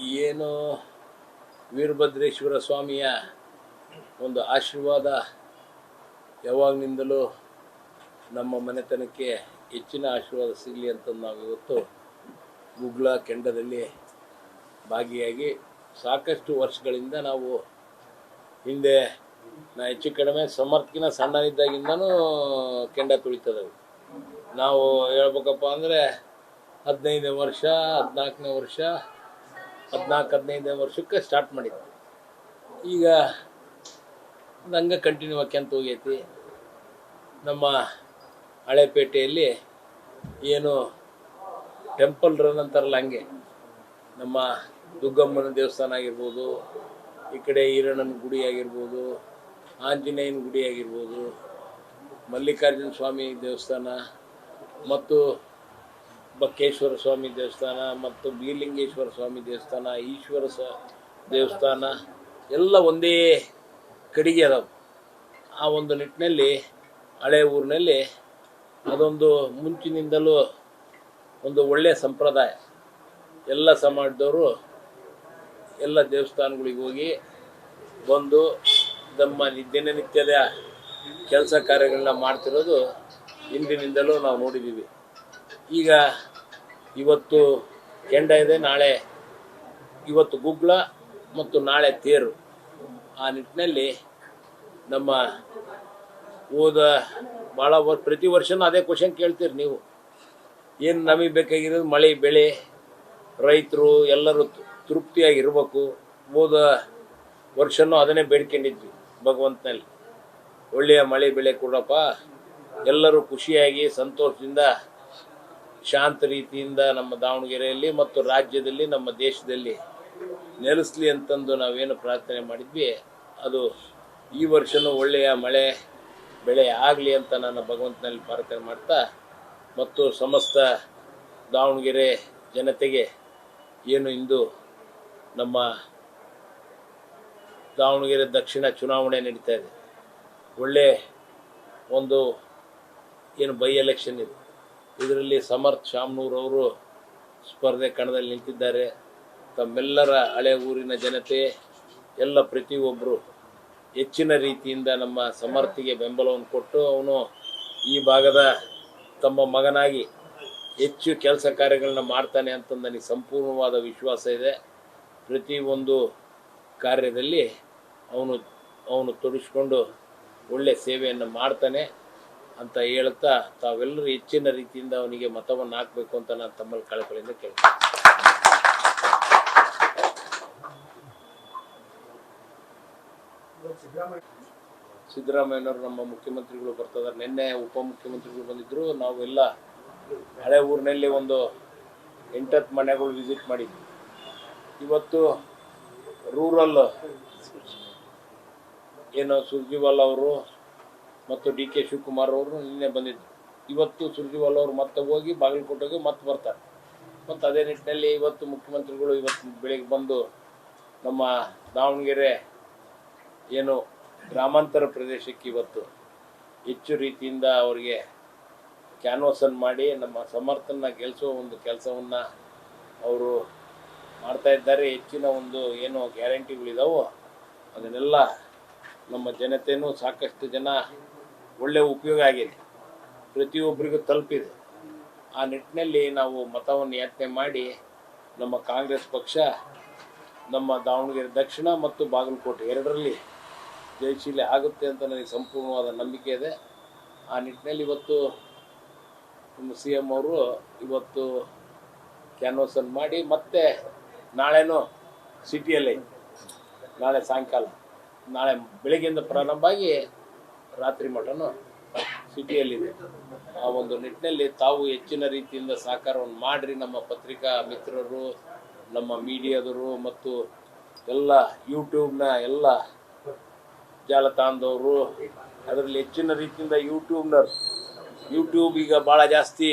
ಏನು ವೀರಭದ್ರೇಶ್ವರ ಸ್ವಾಮಿಯ ಒಂದು ಆಶೀರ್ವಾದ ಯಾವಾಗಲಿಂದಲೂ ನಮ್ಮ ಮನೆತನಕ್ಕೆ ಹೆಚ್ಚಿನ ಆಶೀರ್ವಾದ ಸಿಗಲಿ ಅಂತ ನಾವು ಇವತ್ತು ಗುಗ್ಲ ಕೆಂಡದಲ್ಲಿ ಭಾಗಿಯಾಗಿ ಸಾಕಷ್ಟು ವರ್ಷಗಳಿಂದ ನಾವು ಹಿಂದೆ ಹೆಚ್ಚು ಕಡಿಮೆ ಸಮರ್ಥಕಿನ ಸಣ್ಣನಿದ್ದಾಗಿಂದನೂ ಕೆಂಡ ತುಳಿತದವು. ನಾವು ಹೇಳ್ಬೇಕಪ್ಪ ಅಂದರೆ 15ನೇ ವರ್ಷ 14ನೇ ವರ್ಷ 14-15ನೇ ವರ್ಷಕ್ಕೆ ಸ್ಟಾರ್ಟ್ ಮಾಡಿದ್ವಿ. ಈಗ ಅದು ಹಂಗೆ ಕಂಟಿನ್ಯೂ ಆಕ್ಯಂತ ಹೋಗೈತಿ. ನಮ್ಮ ಹಳೇಪೇಟೆಯಲ್ಲಿ ಏನು ಟೆಂಪಲ್ ರನ್ ಅಂತಾರಲ್ಲ ಹಂಗೆ ನಮ್ಮ ದುಗ್ಗಮ್ಮನ ದೇವಸ್ಥಾನ ಆಗಿರ್ಬೋದು, ಈ ಕಡೆ ಈರಣ್ಣನ ಗುಡಿ ಆಗಿರ್ಬೋದು, ಆಂಜನೇಯನ ಗುಡಿ ಆಗಿರ್ಬೋದು, ಮಲ್ಲಿಕಾರ್ಜುನ ಸ್ವಾಮಿ ದೇವಸ್ಥಾನ ಮತ್ತು ಬಕ್ಕೇಶ್ವರ ಸ್ವಾಮಿ ದೇವಸ್ಥಾನ ಮತ್ತು ಬೀರಲಿಂಗೇಶ್ವರ ಸ್ವಾಮಿ ದೇವಸ್ಥಾನ, ಈಶ್ವರ ದೇವಸ್ಥಾನ ಎಲ್ಲ ಒಂದೇ ಕಡೆಗೆ ಅದಾವೆ. ಆ ಒಂದು ನಿಟ್ಟಿನಲ್ಲಿ ಹಳೆ ಊರಿನಲ್ಲಿ ಅದೊಂದು ಮುಂಚಿನಿಂದಲೂ ಒಂದು ಒಳ್ಳೆಯ ಸಂಪ್ರದಾಯ. ಎಲ್ಲ ಸಮಾಜದವರು ಎಲ್ಲ ದೇವಸ್ಥಾನಗಳಿಗೆ ಹೋಗಿ ಬಂದು ನಮ್ಮ ದಿನನಿತ್ಯದ ಕೆಲಸ ಕಾರ್ಯಗಳನ್ನ ಮಾಡ್ತಿರೋದು ಹಿಂದಿನಿಂದಲೂ ನಾವು ನೋಡಿದ್ದೀವಿ. ಈಗ ಇವತ್ತು ಕೆಂಡ ಇದೆ, ನಾಳೆ ಇವತ್ತು ಗುಗ್ಲ ಮತ್ತು ನಾಳೆ ತೇರು. ಆ ನಿಟ್ಟಿನಲ್ಲಿ ನಮ್ಮ ಭಾಳ ಪ್ರತಿ ವರ್ಷವೂ ಅದೇ ಕ್ವಶನ್ ಕೇಳ್ತೀರಿ ನೀವು. ಏನು ನಮಗೆ ಬೇಕಾಗಿರೋದು ಮಳೆ ಬೆಳೆ, ರೈತರು ಎಲ್ಲರೂ ತೃಪ್ತಿಯಾಗಿರ್ಬೇಕು. ವರ್ಷನೂ ಅದನ್ನೇ ಬೇಡ್ಕೊಂಡಿದ್ವಿ ಭಗವಂತನಲ್ಲಿ, ಒಳ್ಳೆಯ ಮಳೆ ಬೆಳೆ ಕೊಡಪ್ಪ, ಎಲ್ಲರೂ ಖುಷಿಯಾಗಿ ಸಂತೋಷದಿಂದ ಶಾಂತ ರೀತಿಯಿಂದ ನಮ್ಮ ದಾವಣಗೆರೆಯಲ್ಲಿ ಮತ್ತು ರಾಜ್ಯದಲ್ಲಿ ನಮ್ಮ ದೇಶದಲ್ಲಿ ನೆಲೆಸಲಿ ಅಂತಂದು ನಾವೇನು ಪ್ರಾರ್ಥನೆ ಮಾಡಿದ್ವಿ, ಅದು ಈ ವರ್ಷವೂ ಒಳ್ಳೆಯ ಮಳೆ ಬೆಳೆ ಆಗಲಿ ಅಂತ ನಾನು ಭಗವಂತನಲ್ಲಿ ಪ್ರಾರ್ಥನೆ ಮಾಡ್ತಾ, ಮತ್ತು ಸಮಸ್ತ ದಾವಣಗೆರೆ ಜನತೆಗೆ ಏನು ಇಂದು ನಮ್ಮ ದಾವಣಗೆರೆ ದಕ್ಷಿಣ ಚುನಾವಣೆ ನಡೀತಾ ಇದೆ. ಒಳ್ಳೆ ಒಂದು ಏನು ಬೈ ಎಲೆಕ್ಷನ್ ಇದೆ. ಇದರಲ್ಲಿ ಸಮರ್ಥ್ ಶಾಮನೂರವರು ಸ್ಪರ್ಧೆ ಕಣದಲ್ಲಿ ನಿಂತಿದ್ದಾರೆ. ತಮ್ಮೆಲ್ಲರ ಹಳೆ ಊರಿನ ಜನತೆ ಎಲ್ಲ ಪ್ರತಿಯೊಬ್ಬರು ಹೆಚ್ಚಿನ ರೀತಿಯಿಂದ ನಮ್ಮ ಸಮರ್ಥಿಗೆ ಬೆಂಬಲವನ್ನು ಕೊಟ್ಟು ಅವನು ಈ ಭಾಗದ ತಮ್ಮ ಮಗನಾಗಿ ಹೆಚ್ಚು ಕೆಲಸ ಕಾರ್ಯಗಳನ್ನ ಮಾಡ್ತಾನೆ ಅಂತ ನನಗೆ ಸಂಪೂರ್ಣವಾದ ವಿಶ್ವಾಸ ಇದೆ. ಪ್ರತಿಯೊಂದು ಕಾರ್ಯದಲ್ಲಿ ಅವನು ತೊಡಗಿಸ್ಕೊಂಡು ಒಳ್ಳೆಯ ಸೇವೆಯನ್ನು ಮಾಡ್ತಾನೆ ಅಂತ ಹೇಳ್ತಾ, ತಾವೆಲ್ಲರೂ ಹೆಚ್ಚಿನ ರೀತಿಯಿಂದ ಅವನಿಗೆ ಮತವನ್ನು ಹಾಕಬೇಕು ಅಂತ ನಾನು ತಮ್ಮಲ್ಲಿ ಕಳಕಳಿಯಿಂದ ಕೇಳ್ತೀನಿ. ಸಿದ್ದರಾಮಯ್ಯನವರು ನಮ್ಮ ಮುಖ್ಯಮಂತ್ರಿಗಳು ಬರ್ತಿದ್ದಾರೆ. ನಿನ್ನೆ ಉಪಮುಖ್ಯಮಂತ್ರಿಗಳು ಬಂದಿದ್ದರು. ನಾವೆಲ್ಲ ಹಳೆ ಊರಿನಲ್ಲಿ ಒಂದು 8-10 ಮನೆಗಳು ವಿಸಿಟ್ ಮಾಡಿದ್ವಿ. ಇವತ್ತು ರೂರಲ್ ಏನು ಸುರ್ಜಿವಾಲ್ ಅವರು ಮತ್ತು ಡಿ ಕೆ ಶಿವಕುಮಾರ್ ಅವರು ನಿನ್ನೆ ಬಂದಿದ್ದರು. ಇವತ್ತು ಸುರ್ಜಿವಾಲ್ ಅವರು ಮತ್ತೆ ಹೋಗಿ ಬಾಗಲಕೋಟೆಗೆ ಮತ್ತೆ ಬರ್ತಾರೆ. ಮತ್ತು ಅದೇ ನಿಟ್ಟಿನಲ್ಲಿ ಇವತ್ತು ಮುಖ್ಯಮಂತ್ರಿಗಳು ಇವತ್ತು ಬೆಳಗ್ಗೆ ಬಂದು ನಮ್ಮ ದಾವಣಗೆರೆ ಏನು ಗ್ರಾಮಾಂತರ ಪ್ರದೇಶಕ್ಕೆ ಇವತ್ತು ಹೆಚ್ಚು ರೀತಿಯಿಂದ ಅವರಿಗೆ ಕ್ಯಾನ್ವಾಸನ್ನು ಮಾಡಿ ನಮ್ಮ ಸಮರ್ಥನ ಗೆಲ್ಲಿಸೋ ಒಂದು ಕೆಲಸವನ್ನು ಅವರು ಮಾಡ್ತಾ ಇದ್ದಾರೆ. ಹೆಚ್ಚಿನ ಒಂದು ಏನು ಗ್ಯಾರಂಟಿಗಳಿದಾವೋ ಅದನ್ನೆಲ್ಲ ನಮ್ಮ ಜನತೆಯೂ ಸಾಕಷ್ಟು ಜನ ಒಳ್ಳೆಯ ಉಪಯೋಗ ಆಗಿದೆ, ಪ್ರತಿಯೊಬ್ಬರಿಗೂ ತಲುಪಿದೆ. ಆ ನಿಟ್ಟಿನಲ್ಲಿ ನಾವು ಮತವನ್ನು ಯಾಚನೆ ಮಾಡಿ ನಮ್ಮ ಕಾಂಗ್ರೆಸ್ ಪಕ್ಷ ನಮ್ಮ ದಾವಣಗೆರೆ ದಕ್ಷಿಣ ಮತ್ತು ಬಾಗಲಕೋಟೆ ಎರಡರಲ್ಲಿ ಜಯಶೀಲ ಆಗುತ್ತೆ ಅಂತ ನನಗೆ ಸಂಪೂರ್ಣವಾದ ನಂಬಿಕೆ ಇದೆ. ಆ ನಿಟ್ಟಿನಲ್ಲಿ ಇವತ್ತು ನಮ್ಮ CM ಅವರು ಇವತ್ತು ಕ್ಯಾನ್ವಾಸನ್ನು ಮಾಡಿ ಮತ್ತೆ ನಾಳೆನೂ ಸಿಟಿಯಲ್ಲಿ ನಾಳೆ ಸಾಯಂಕಾಲ ನಾಳೆ ಬೆಳಗ್ಗೆಯಿಂದ ಪ್ರಾರಂಭ ಆಗಿ ರಾತ್ರಿ ಮಟನೂ ಸಿಟಿಯಲ್ಲಿದೆ. ಆ ಒಂದು ನಿಟ್ಟಿನಲ್ಲಿ ತಾವು ಹೆಚ್ಚಿನ ರೀತಿಯಿಂದ ಸಹಕಾರವನ್ನು ಮಾಡಿರಿ. ನಮ್ಮ ಪತ್ರಿಕಾ ಮಿತ್ರರು, ನಮ್ಮ ಮೀಡಿಯಾದವರು ಮತ್ತು ಎಲ್ಲ ಯೂಟ್ಯೂಬ್ನ ಎಲ್ಲ ಜಾಲತಾಣದವರು, ಅದರಲ್ಲಿ ಹೆಚ್ಚಿನ ರೀತಿಯಿಂದ ಯೂಟ್ಯೂಬ್ ಈಗ ಭಾಳ ಜಾಸ್ತಿ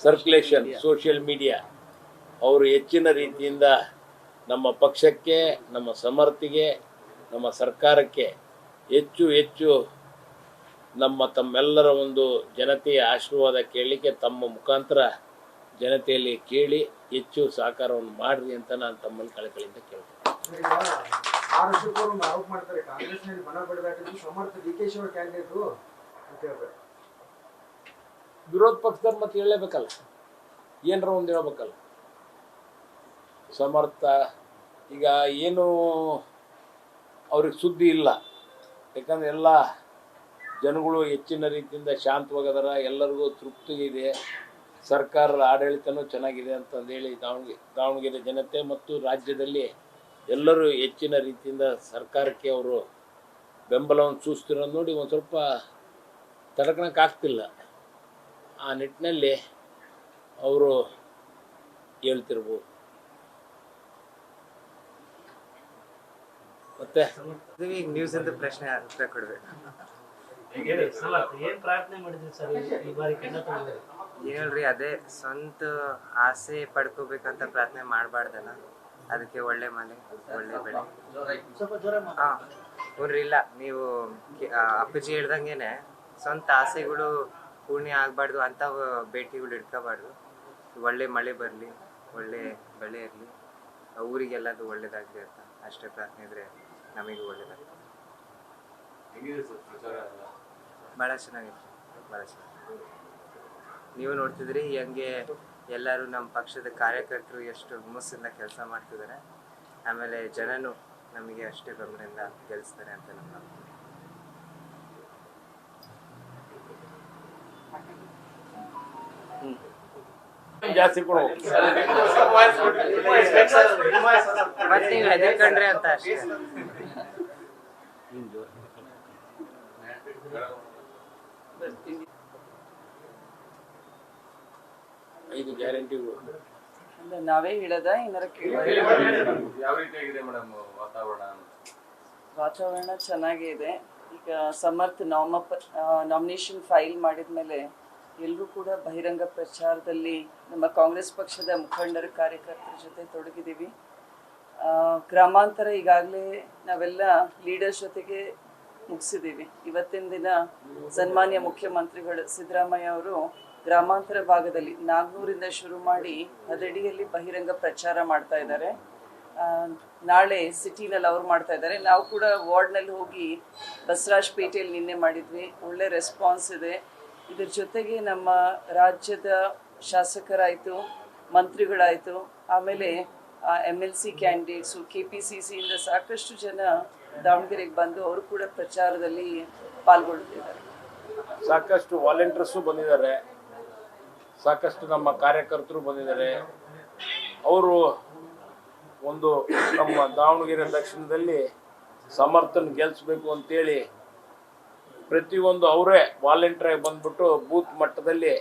ಸರ್ಕ್ಯುಲೇಷನ್, ಸೋಷಿಯಲ್ ಮೀಡಿಯಾ, ಅವರು ಹೆಚ್ಚಿನ ರೀತಿಯಿಂದ ನಮ್ಮ ಪಕ್ಷಕ್ಕೆ, ನಮ್ಮ ಸಮರ್ಥಿಗೆ, ನಮ್ಮ ಸರ್ಕಾರಕ್ಕೆ ಹೆಚ್ಚು ತಮ್ಮೆಲ್ಲರ ಒಂದು ಜನತೆಯ ಆಶೀರ್ವಾದ ಕೇಳಲಿಕ್ಕೆ ತಮ್ಮ ಮುಖಾಂತರ ಜನತೆಯಲ್ಲಿ ಕೇಳಿ ಹೆಚ್ಚು ಸಹಕಾರವನ್ನು ಮಾಡ್ರಿ ಅಂತ ನಾನು ತಮ್ಮಲ್ಲಿ ಕಳಕಳಿಯಿಂದ ಕೇಳ್ತೇನೆ. 6 ವರ್ಷಕ್ಕೂ ಒಂದು ಆರೋಪ ಮಾಡ್ತಾರೆ, ಕಾಂಗ್ರೆಸ್ನಲ್ಲಿ ಬಣ ಬಡಿದಾಟಿದ್ದು ಸಮರ್ಥ ಡಿ.ಕೆ.ಶಿ ಅವರ ಕ್ಯಾಂಡಿಡೇಟು ಅಂತ ಹೇಳ್ತಾರೆ. ವಿರೋಧ ಪಕ್ಷದವ್ರು ಮತ್ತೆ ಹೇಳಲೇಬೇಕಲ್ಲ, ಏನರ ಒಂದು ಹೇಳ್ಬೇಕಲ್ಲ. ಸಮರ್ಥ ಈಗ ಏನು ಅವ್ರಿಗೆ ಸುದ್ದಿ ಇಲ್ಲ, ಯಾಕಂದ್ರೆ ಎಲ್ಲ ಜನಗಳು ಹೆಚ್ಚಿನ ರೀತಿಯಿಂದ ಶಾಂತವಾಗದಾರ, ಎಲ್ಲರಿಗೂ ತೃಪ್ತಿ ಇದೆ, ಸರ್ಕಾರದ ಆಡಳಿತನೂ ಚೆನ್ನಾಗಿದೆ ಅಂತಂದೇಳಿ ದಾವಣಗೆರೆ ಜನತೆ ಮತ್ತು ರಾಜ್ಯದಲ್ಲಿ ಎಲ್ಲರೂ ಹೆಚ್ಚಿನ ರೀತಿಯಿಂದ ಸರ್ಕಾರಕ್ಕೆ ಅವರು ಬೆಂಬಲವನ್ನು ಸೂಚಿಸ್ತಿರೋದು ನೋಡಿ ಒಂದು ಸ್ವಲ್ಪ ತಡ್ಕೊಳಕ್ಕಾಗ್ತಿಲ್ಲ. ಆ ನಿಟ್ಟಿನಲ್ಲಿ ಅವರು ಹೇಳ್ತಿರ್ಬೋದು. ಮತ್ತೆ ಈಗ ನ್ಯೂಸ್ ಅಂತ ಪ್ರಶ್ನೆ ಉತ್ತರ ಕೊಡ್ಬೇಕು. ಹೇಳ್ರಿ, ಅದೇ ಸ್ವಂತ ಆಸೆ ಪಡ್ಕೋಬೇಕಂತ ಪ್ರಾರ್ಥನೆ ಮಾಡಬಾರ್ದಲ್ಲ, ಅದಕ್ಕೆ ಒಳ್ಳೆ ಮನೆ ಒಳ್ಳೆ ಬೆಳೆ. ನೋಡ್ರಿ, ಇಲ್ಲ ನೀವು ಅಪ್ಪಾಜಿ ಹೇಳ್ದಂಗೆನೆ ಸ್ವಂತ ಆಸೆಗಳು ಪೂರ್ಣ ಆಗಬಾರ್ದು ಅಂತ ಭೇಟಿಗಳು ಇಟ್ಕೋಬಾರ್ದು. ಒಳ್ಳೆ ಮಳೆ ಬರಲಿ, ಒಳ್ಳೆ ಬೆಳೆ ಇರಲಿ, ಊರಿಗೆಲ್ಲದು ಒಳ್ಳೇದಾಗಲಿ ಅಂತ ಅಷ್ಟೇ ಪ್ರಾರ್ಥನೆ ಇದ್ರೆ ನಮಗೂ ಒಳ್ಳೇದಾಗ್ತದೆ. ಭಾಳ ಚೆನ್ನಾಗಿತ್ತು, ಭಾಳ ಚೆನ್ನಾಗಿ. ನೀವು ನೋಡ್ತಿದ್ರಿ ಹೆಂಗೆ ಎಲ್ಲರೂ ನಮ್ಮ ಪಕ್ಷದ ಕಾರ್ಯಕರ್ತರು ಎಷ್ಟು ಹುಮ್ಮಸ್ಸಿಂದ ಕೆಲಸ ಮಾಡ್ತಿದ್ದಾರೆ, ಆಮೇಲೆ ಜನನು ನಮಗೆ ಅಷ್ಟೇ ಬೆಂಬಲದಿಂದ ಗೆಲ್ಲಿಸ್ತಾರೆ ಅಂತ ನಮ್ಮ ನಂಬಿಕೆ. ಜಾಸ್ತಿ ಮತ್ತೆ ನೀವು ಹೆದರ್ಕೊಂಡ್ರೆ ಅಂತ ಅಷ್ಟೇ. ಐದು ಗ್ಯಾರಂಟಿಗಳು ನಾವೇ ಹೇಳದ ಏನಾರ ಯಾವ ರೀತಿಯಾಗಿದೆ ಮೇಡಮ್ ವಾತಾವರಣ ಚೆನ್ನಾಗಿದೆ. ಈಗ ಸಮರ್ಥ ನಾಮಿನೇಷನ್ ಫೈಲ್ ಮಾಡಿದ್ಮೇಲೆ ಎಲ್ಲರೂ ಕೂಡ ಬಹಿರಂಗ ಪ್ರಚಾರದಲ್ಲಿ ನಮ್ಮ ಕಾಂಗ್ರೆಸ್ ಪಕ್ಷದ ಮುಖಂಡರ ಕಾರ್ಯಕರ್ತರ ಜೊತೆ ತೊಡಗಿದ್ದೀವಿ. ಗ್ರಾಮಾಂತರ ಈಗಾಗಲೇ ನಾವೆಲ್ಲ ಲೀಡರ್ಸ್ ಜೊತೆಗೆ ಮುಗಿಸಿದ್ದೀವಿ. ಇವತ್ತಿನ ದಿನ ಸನ್ಮಾನ್ಯ ಮುಖ್ಯಮಂತ್ರಿಗಳು ಸಿದ್ದರಾಮಯ್ಯ ಅವರು ಗ್ರಾಮಾಂತರ ಭಾಗದಲ್ಲಿ ನಾಗ್ನೂರಿಂದ ಶುರು ಮಾಡಿ ಹದಡಿಯಲ್ಲಿ ಬಹಿರಂಗ ಪ್ರಚಾರ ಮಾಡ್ತಾ ಇದ್ದಾರೆ. ನಾಳೆ ಸಿಟಿನಲ್ಲಿ ಅವ್ರು ಮಾಡ್ತಾ ಇದ್ದಾರೆ. ನಾವು ಕೂಡ ವಾರ್ಡ್ನಲ್ಲಿ ಹೋಗಿ ಬಸವರಾಜಪೇಟೆಯಲ್ಲಿ ನಿನ್ನೆ ಮಾಡಿದ್ವಿ. ಒಳ್ಳೆ ರೆಸ್ಪಾನ್ಸ್ ಇದೆ. ಇದ್ರ ಜೊತೆಗೆ ನಮ್ಮ ರಾಜ್ಯದ ಶಾಸಕರಾಯಿತು, ಮಂತ್ರಿಗಳಾಯಿತು, ಆಮೇಲೆ MLC ಕ್ಯಾಂಡಿಡೇಟ್ಸು, KPCCಯಿಂದ ಸಾಕಷ್ಟು ಜನ ದಾವಣಗೆರೆಗೆ ಬಂದು ಅವರು ಕೂಡ ಪ್ರಚಾರದಲ್ಲಿ ಪಾಲ್ಗೊಳ್ತಿದ್ದಾರೆ. ಸಾಕಷ್ಟು ವಾಲಂಟಿಯರ್ಸು ಬಂದಿದ್ದಾರೆ, ಸಾಕಷ್ಟು ನಮ್ಮ ಕಾರ್ಯಕರ್ತರು ಬಂದಿದ್ದಾರೆ. ಅವರು ಒಂದು ನಮ್ಮ ದಾವಣಗೆರೆ ದಕ್ಷಿಣದಲ್ಲಿ ಸಮರ್ಥನ ಗೆಲ್ಲಿಸ್ಬೇಕು ಅಂತೇಳಿ ಪ್ರತಿಯೊಂದು ಅವರೇ ವಾಲಂಟಿಯರ್ ಬಂದ್ಬಿಟ್ಟು ಬೂತ್ ಮಟ್ಟದಲ್ಲಿ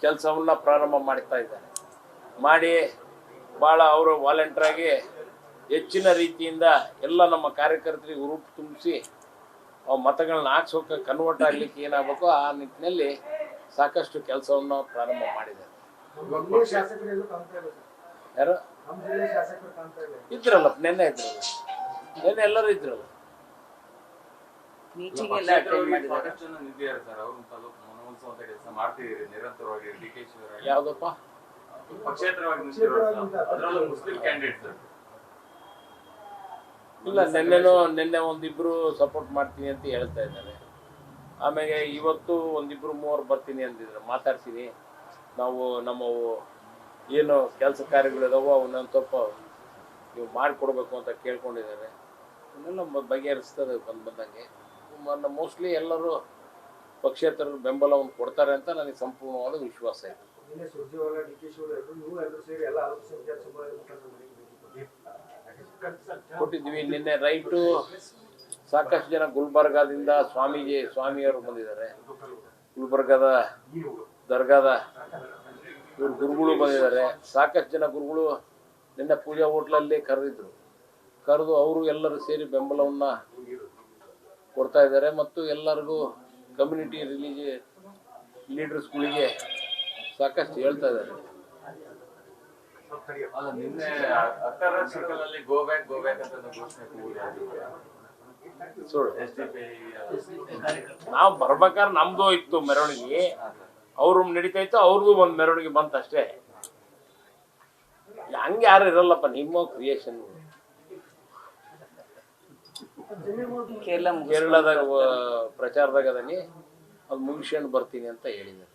ಕೆಲಸವನ್ನು ಪ್ರಾರಂಭ ಮಾಡ್ತಾ ಇದ್ದಾರೆ. ಮಾಡಿ ಭಾಳ ಅವರು ವಾಲಂಟಿಯರಾಗಿ ಹೆಚ್ಚಿನ ರೀತಿಯಿಂದ ಎಲ್ಲ ನಮ್ಮ ಕಾರ್ಯಕರ್ತರಿಗೆ ರೂಪ ತುಂಬಿಸಿ ಅವು ಮತಗಳನ್ನ ಹಾಕ್ಸೋಕೆ ಕನ್ವರ್ಟ್ ಆಗಲಿಕ್ಕೆ ಏನಾಗಬೇಕು ಆ ನಿಟ್ಟಿನಲ್ಲಿ ಸಾಕಷ್ಟು ಕೆಲಸವನ್ನು ಪ್ರಾರಂಭ ಮಾಡಿದ್ದಾರೆ. ಯಾರು ಇದ್ರಲ್ಲ, ನೆನ್ನೆ ಇದ್ರಲ್ಲ, ನೆನ್ನೆ ಎಲ್ಲರೂ ಇದ್ರಲ್ಲ. ಮೀಟಿಂಗ್ ಎಲ್ಲ ಅಟೆಂಡ್ ಮಾಡಿದ್ದಾರೆ. ಯಾವುದಪ್ಪ ಇಲ್ಲ, ನಿನ್ನೆ ಒಂದಿಬ್ರು ಸಪೋರ್ಟ್ ಮಾಡ್ತೀನಿ ಅಂತ ಹೇಳ್ತಾ ಇದ್ದಾರೆ. ಆಮೇಲೆ ಇವತ್ತು ಒಂದಿಬ್ರು ಮೂವರು ಬರ್ತೀನಿ ಅಂತಿದ್ರು, ಮಾತಾಡ್ತೀನಿ. ನಾವು ನಮ್ಮವು ಏನು ಕೆಲಸ ಕಾರ್ಯಗಳಿದಾವೋ ಅವನ್ನೊಂದು ಸ್ವಲ್ಪ ನೀವು ಮಾಡಿಕೊಡ್ಬೇಕು ಅಂತ ಕೇಳ್ಕೊಂಡಿದ್ದಾರೆ. ಇನ್ನೆಲ್ಲ ಬಗೆಹರಿಸ್ತದೆ ಬಂದಂಗೆ. ಮೋಸ್ಟ್ಲಿ ಎಲ್ಲರೂ ಪಕ್ಷೇತರರು ಬೆಂಬಲವನ್ನು ಕೊಡ್ತಾರೆ ಅಂತ ನನಗೆ ಸಂಪೂರ್ಣವಾದ ವಿಶ್ವಾಸ ಇದೆ. ಕೊಟ್ಟಿದ್ವಿ ನಿನ್ನೆ ರೈಟು. ಸಾಕಷ್ಟು ಜನ ಗುಲ್ಬರ್ಗಾದಿಂದ ಸ್ವಾಮಿಯವರು ಬಂದಿದ್ದಾರೆ. ಗುಲ್ಬರ್ಗಾದ ದರ್ಗಾದ ಇವ್ರು ಗುರುಗಳು ಬಂದಿದ್ದಾರೆ. ಸಾಕಷ್ಟು ಜನ ಗುರುಗಳು ನಿನ್ನೆ ಪೂಜಾ ಹೋಟ್ಲಲ್ಲಿ ಕರೆದು ಅವರು ಎಲ್ಲರೂ ಸೇರಿ ಬೆಂಬಲವನ್ನು ಕೊಡ್ತಾ ಇದ್ದಾರೆ. ಮತ್ತು ಎಲ್ಲರಿಗೂ ಕಮ್ಯುನಿಟಿ ಲೀಡರ್ಸ್ಗಳಿಗೆ ಸಾಕಷ್ಟು ಹೇಳ್ತಾ ಇದ್ದಾರೆ. ನಾವು ಬರ್ಬೇಕಾದ್ರೆ ನಮ್ದು ಇತ್ತು ಮೆರವಣಿಗೆ, ಅವರು ನಡೀತಾ ಇತ್ತು, ಅವ್ರದ್ದು ಒಂದು ಮೆರವಣಿಗೆ ಬಂತಷ್ಟೇ. ಹಂಗೆ ಯಾರು ಇರಲ್ಲಪ್ಪ, ನಿಮ್ಮ ಕ್ರಿಯೇಷನ್. ಕೇರಳದಾಗ ಪ್ರಚಾರದಾಗ ಅದನಿ, ಅದು ಮುಗಿಸ್ಕೊಂಡು ಬರ್ತೀನಿ ಅಂತ ಹೇಳಿದ್ದಾರೆ.